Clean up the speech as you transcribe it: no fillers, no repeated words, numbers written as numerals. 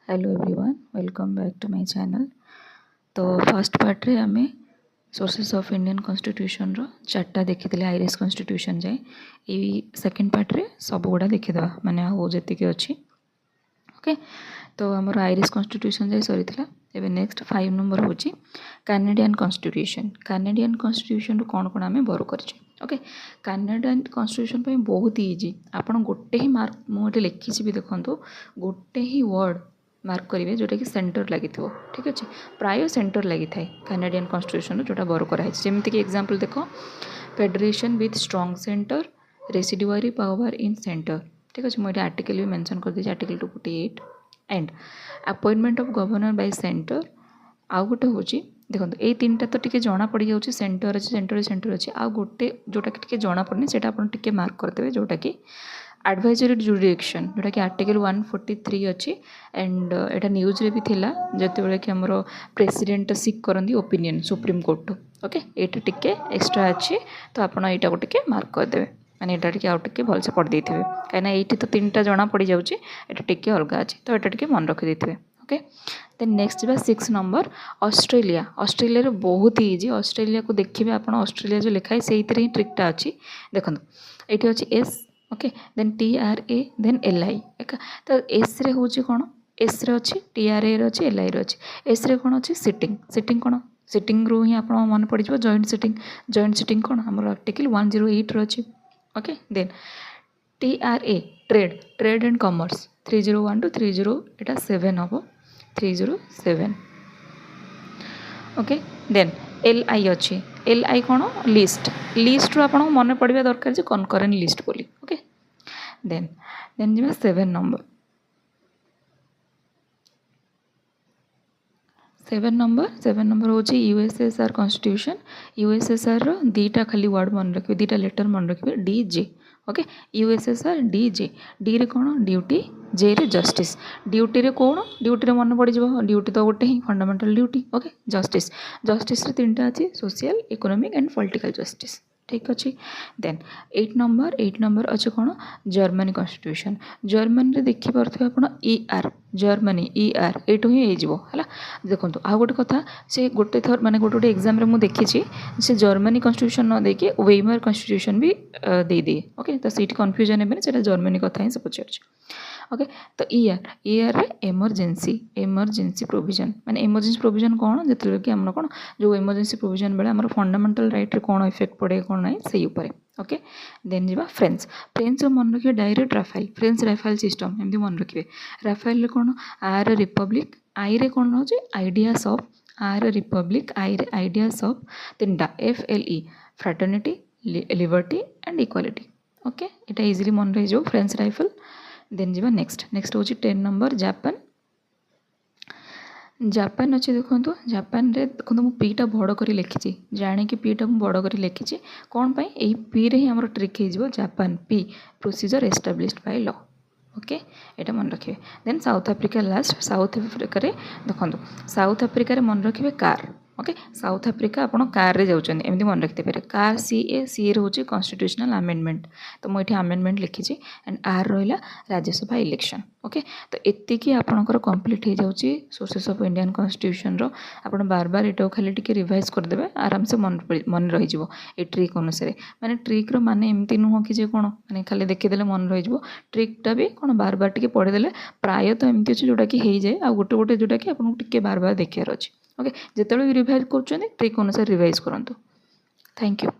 Hello everyone, welcome back to my channel. तो first part रे आमे सोर्सेस ऑफ इंडियन कॉन्स्टिट्यूशन रो चार्टा देखी आयरिश कॉन्स्टिट्यूशन जाए। ये सेकंड पार्ट रे सब गुड़ा देखीदा माने आ जी अच्छी। ओके, तो आमर आयरिश कॉन्स्टिट्यूशन जाए सरी था। एबे नेक्स्ट 5 नंबर हूँ कैनेडियन कॉन्स्टिट्यूशन। कैनेडियन कॉन्स्टिट्यूशन कौन कौन आम बर कर ओके। कैनेडियन कॉन्स्टिट्यूशन पे बहुत इजी। आपड़ गोटे ही मार्क मुझे लिखी भी देखो, गोटे ही वर्ड मार्क करेंगे जोटा कि सेंटर लगी थो। ठीक अच्छे, प्राय सेंटर लगी थाए कैनेडियन कॉन्स्टिट्यूशन जोटा बर कराई। जमीक एग्जांपल देख, federation with strong centre, residuary power in centre. ठीक अच्छे, मुझे आर्टिकल भी मेंशन कर दी, article 248 and appointment of governor by centre. आउ गोटे हूँ देखो, ये तीन टा तो टी जना पड़ जाऊँगी, सेंटर अच्छे सेंटर अच्छे। आउ गोटे जोटा कि जना पड़नी से टे मार्क करदे जोटा कि एडवाइजरी जुरिडिक्शन जोटा कि आर्टिकल 143 अच्छी। एंड एटा न्यूज रे भी थिला जते कि हमरो प्रेसिडेंट सिक करंदी ओपिनियन सुप्रीम कोर्ट। ओके, एटा टिके एक्स्ट्रा अच्छी, तो आपण एटा टिके मार्क कर देबे, माने एटा टिके आउ टिके भलसे पढ़ देथिबे, काना एठी तो तीनटा जना पड़ी जाउची, एटा टिके अलगा अछि, तो एटा टिके मन रखि देथिबे। ओके, देन नेक्स्ट बा 6 नंबर ऑस्ट्रेलिया। ऑस्ट्रेलिया रे बहुत इजी। ऑस्ट्रेलिया को देखिबे आपण, ऑस्ट्रेलिया जो लिखा है सेइतरे ही ट्रिकटा अछि। देखंतु एठी अछि S, okay, then TRA then LI। तो एस रे हूँ कौन, एस रे अच्छी, TRA रे अच्छी, LI रे अच्छी। एस रे कौन अच्छी सिटिंग, सिटिंग कौन सिटिंग रू ही आप मन पड़ जाए जॉइंट सिटिंग। जॉइंट सिटिंग कौन आम आर्टिकल 108 रे अच्छी। Okay, then TRA trade, trade and commerce 301 to 307 हम 307। ओके, देन LI अच्छी, LI कौन लिस्ट, लिस्ट रू आप मन पड़ा दरकार जे कनकरेंट लिस्ट बोली। ओके, देन देन जी 7 नंबर। 7 नंबर हूँ USSR कॉन्स्टिट्यूशन। USSR रो दीटा खाली वर्ड मन रखिए, दीटा लेटर मन रखिए, DJ। Okay, USSR DJ। D रे कौन ड्यूटी, जे रे जस्टिस। ड्यूटी रे कौन, ड्यूटी रे मन पड़ जाए, ड्यूटी तो गोटे ही fundamental duty. Okay, justice, justice रे तीनटा अच्छी, social, economic and political justice. ठीक अच्छे, देन 8 नंबर अच्छे कौन जर्मनी कॉन्स्टिट्यूशन। जर्मनी रे देखि पारथि आपण ER, जर्मनी ER एटू ही हो है। देखो आ गोटे कथा, से गोटे थर माने गोटे गोटे एग्जाम रे मु देखी से जर्मनी कॉन्स्टिट्यूशन न देके वेइमर कॉन्स्टिट्यूशन भी दे दिए। ओके, तो सीट कन्फ्यूजन है से जर्मनी कथा ही से पचार। ओके, तो ER रे एमरजेंसी प्रोविजन, माने एमरजेंसी प्रोविजन कौन जो कि आम कौन जो एमरजेंसी प्रोविजन बेले आम फंडामेंटल राइट रे कौन इफेक्ट पड़े कौन ना से ऊपर। ओके, देन जीवा फ्रेंच। फ्रेंच मन रखिए direct Rafale, French Rafale system एमती मन रखिए। राफेल रे कौन आर रिपब्लिक, आई रे कौन होचे आइडियाज ऑफ, आर रिपब्लिक, आई रे आइडियाज ऑफ, तीनटा FLE fraternity, liberty and equality. Okay, इटा इजिली मन रही जो फ्रेंच राइफल। देन जीवा नेक्स्ट हूँ 10 नंबर जापान। जापान अच्छे देखो, जापान रे देखो मु पीटा बड़ कर लिखी, जाणी पीटा मुझे बड़ कर लिखी कौन पाई, यही पी रे ही आम ट्रिक हो Japan P procedure established by law. Okay, यहाँ मन रखिए। Then South Africa last. South Africa देखो, साउथ आफ्रिका मन रखिए कार। ओके, साउथ आफ्रिका आप कार रे जाऊँच एमती मन रखते पारे, कार CA रोचे कॉन्स्टिट्यूशनल अमेंडमेंट। तो मुझे अमेंडमेंट लिखी एंड आर रहा राज्यसभा इलेक्शन। ओके, तो एतिकी आपणकर कंप्लीट हो जाऊँगी सोर्सेस ऑफ इंडियन कॉन्स्टिट्यूशन रो। आप बार बार ये खाली टिके रिवाइज करदे, आराम से मन रही ये ट्रिक अनुसार। माने ट्रिक रो माने एमती नुह कि कौन माने खाली देखीदे मन रही ट्रिकटा भी कौन बार बार टिके पढ़ीदे प्राय तो एमती अच्छे जोटा कि हो जाए, आ गोटे गोटे जोटा कि आपको टिके बार बार देखार अच्छे। ओके, जिते भी रिवाइज कर ट्रिक अनुसार रिवाइज करूँ। Thank you.